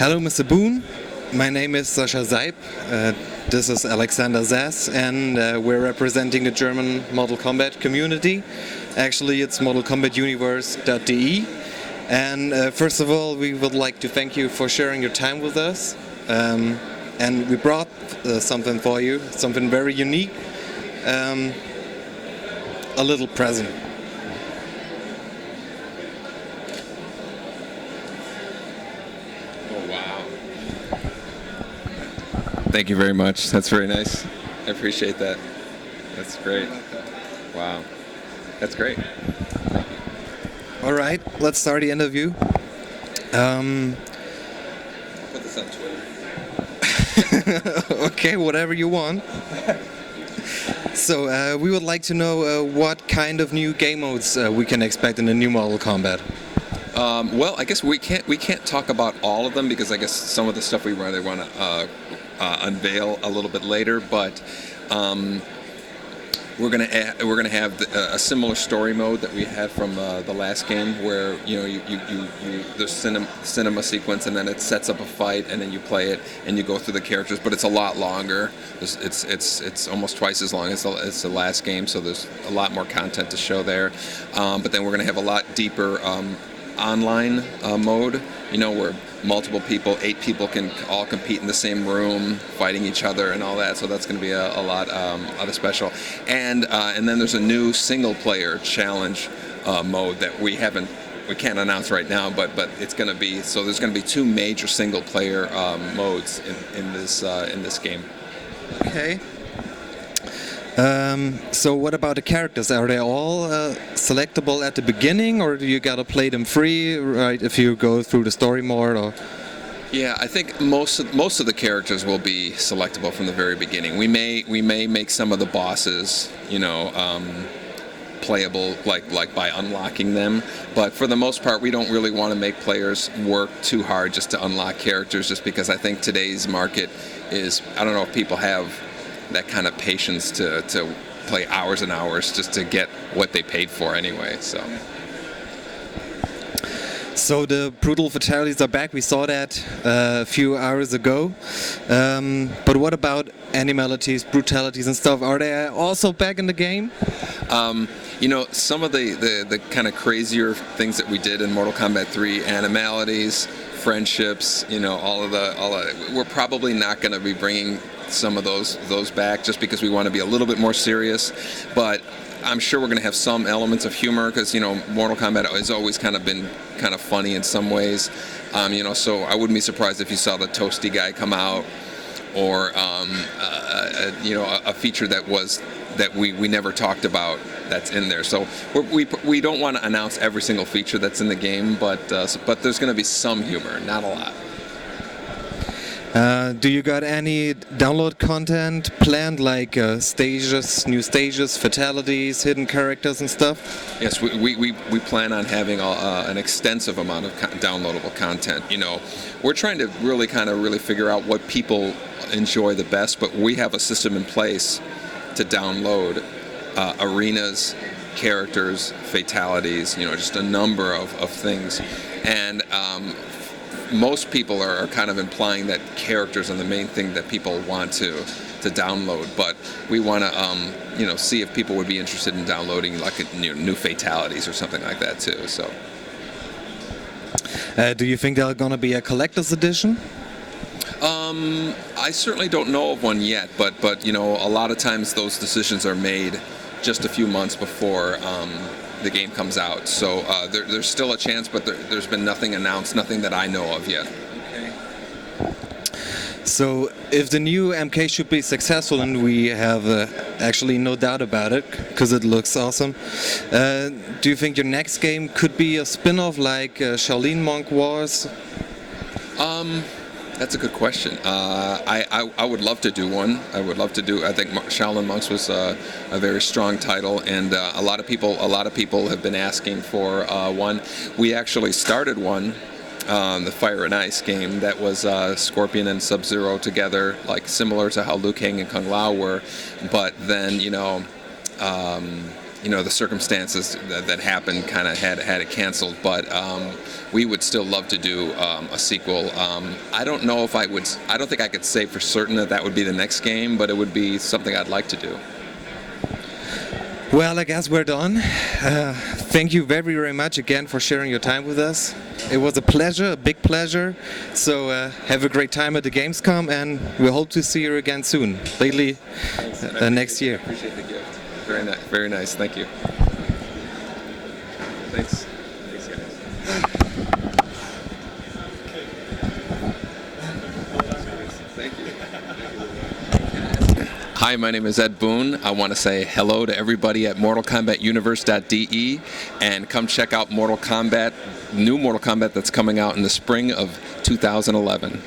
Hello, Mr. Boon. My name is Sascha Seib. This is Alexander Zass, and we're representing the German Mortal Kombat community. Actually, it's MortalKombatUniverse.de. And first of all, we would like to thank you for sharing your time with us. And we brought something for you, something very unique, a little present. Thank you very much. That's very nice. I appreciate that. That's great. Wow. That's great. All right, let's start the interview. I'll put this on Twitter. Okay, whatever you want. So we would like to know what kind of new game modes we can expect in the new Mortal Kombat. Well, I guess we can't talk about all of them because I guess some of the stuff we really want to unveil a little bit later. But we're gonna have a similar story mode that we had from the last game, where you there's cinema sequence, and then it sets up a fight, and then you play it and you go through the characters. But it's a lot longer. It's almost twice as long as the last game, so there's a lot more content to show there. But then we're gonna have a lot deeper online mode, where multiple people, 8 people can all compete in the same room, fighting each other and all that. So that's going to be a lot of special. And then there's a new single-player challenge mode that we can't announce right now, but it's going to be. So there's going to be 2 major single-player modes in this game. Okay. So what about the characters? Are they all selectable at the beginning, or do you gotta play them free, right? If you go through the story mode, or? Yeah, I think most of the characters will be selectable from the very beginning. We may make some of the bosses, playable like by unlocking them, but for the most part, we don't really want to make players work too hard just to unlock characters, just because I think today's market is, I don't know if people have that kind of patience to play hours and hours just to get what they paid for anyway. So the brutal fatalities are back. We saw that a few hours ago. But what about animalities, brutalities and stuff? Are they also back in the game? Some of the kind of crazier things that we did in Mortal Kombat 3, animalities, friendships, we're probably not going to be bringing some of those back, just because we want to be a little bit more serious. But I'm sure we're going to have some elements of humor, because Mortal Kombat has always kind of been kind of funny in some ways. So I wouldn't be surprised if you saw the toasty guy come out, or a feature that we never talked about that's in there. So we don't want to announce every single feature that's in the game, but there's going to be some humor, not a lot. Do you got any download content planned, like stages, new stages, fatalities, hidden characters and stuff? Yes, we plan on having an extensive amount of downloadable content. We're trying to really figure out what people enjoy the best, but we have a system in place to download arenas, characters, fatalities, just a number of things. And most people are kind of implying that characters are the main thing that people want to download, but we want to see if people would be interested in downloading like new fatalities or something like that too. So do you think there's gonna be a collector's edition? I certainly don't know of one yet, but a lot of times those decisions are made just a few months before the game comes out. So there's still a chance, but there's been nothing announced, nothing that I know of yet. Okay. So if the new MK should be successful, and we have actually no doubt about it, because it looks awesome, do you think your next game could be a spin-off like Shaolin Monk Wars? That's a good question. I would love to do one. I think Shaolin Monks was a very strong title, and a lot of people have been asking for one. We actually started one, the Fire and Ice game, that was Scorpion and Sub-Zero together, like similar to how Liu Kang and Kung Lao were. But then the circumstances that happened kind of had it canceled. But we would still love to do a sequel. I don't know if I would. I don't think I could say for certain that would be the next game, but it would be something I'd like to do. Well, I guess we're done. Thank you very, very much again for sharing your time with us. It was a pleasure, a big pleasure. So have a great time at the Gamescom, and we hope to see you again soon, lately next year. I appreciate the gift. Very nice. Very nice. Thank you. Thanks. Thanks, guys. Thank you. Hi, my name is Ed Boon. I want to say hello to everybody at MortalKombatUniverse.de, and come check out Mortal Kombat, new Mortal Kombat that's coming out in the spring of 2011.